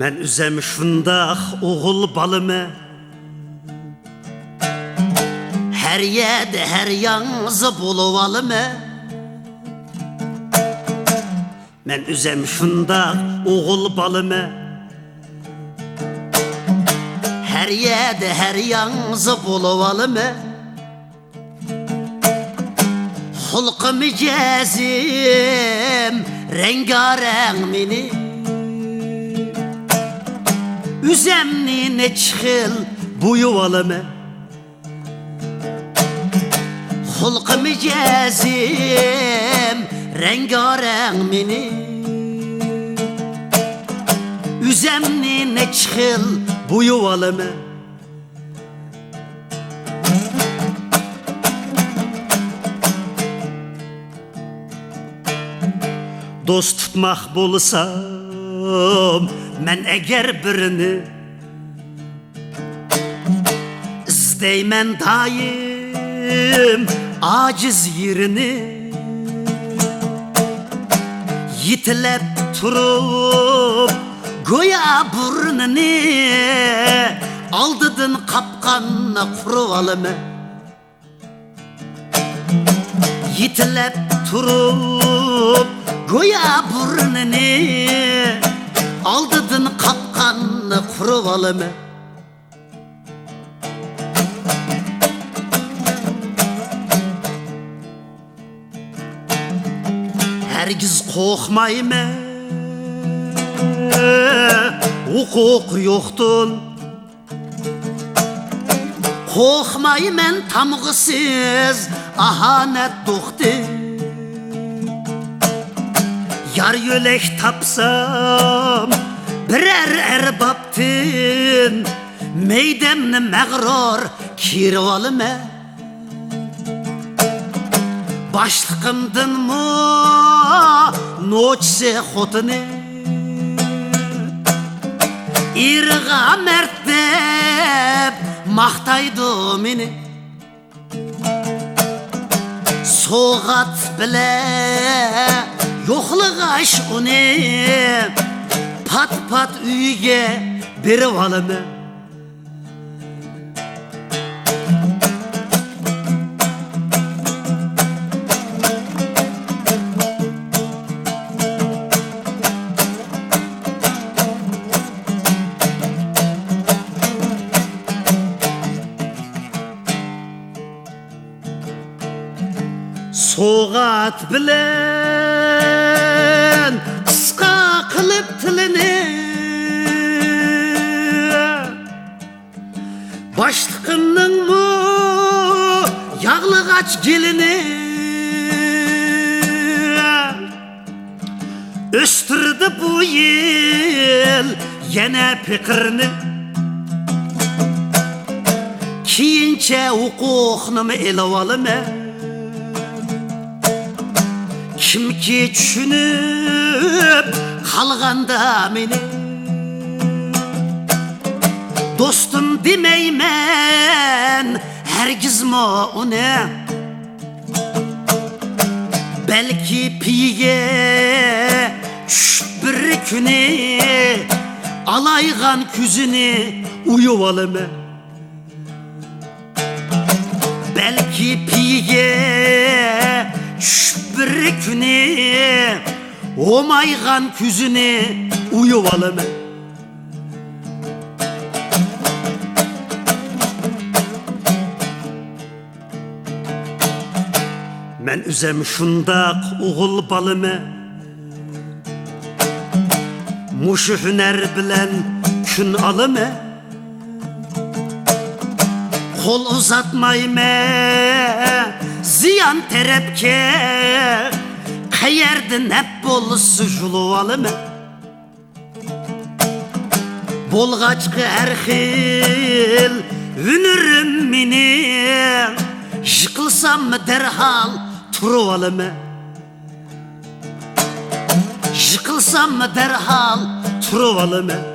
Men üzem şundaq oğul balımı, her yerde her yansı buluvalımı. Men üzem şundaq oğul balımı, her yerde her yansı buluvalımı. Hulkı micazim rengarenk mini, üzemni ne çıkıl bu yuvalımı. Hulkı micazim rengarenk mini, üzemni ne çıkıl bu yuvalımı. Dost tutmaq bolsam men eğer birini, İzdeymen daim aciz yerini. Yitilep turup goya burnunu, aldıdın kapkanına kuruvalımı. Yitilep turup goya burnunu, aldıdın kapkanını kuruvalımı. Hergiz korkmayma, hukuk yoktun. Korkmayman tamgısız ahanet doktu. Yar yölek tapsam birer erbaptın, meydemni mağrur kirvalıma. Başlıkımdın mı noçse xotini, irga mert dep maqtaydı meni. Soğat bile yo'qlig'ash uni, pat pat uyga berib olaman. Soğat bilen kısqa qılıp tilini, başlıkımның mı yağlıqaç gelini. Östürdü bu yıl yine fikrini, kiyinçe hukuknumu elavalıma. Kimki düşünüp kalganda meni, dostum demeymen hergiz mo ona. Belki piye düşüp bir küni, alaygan küzünü uyuvalıma. Belki piye düşüp bir küni, omaygan küzünü uyuvalıma. Men üzem şundaq oğul balımı, muşu hüner bilen kün alımı. Kol uzatmayma ziyan terepke, qayerdin hep bolsu juluvalımı. Bolgaçkı her xil hünürüm meni, yıkılsam mı derhal turuvalımı. Yıkılsam mı derhal turuvalımı.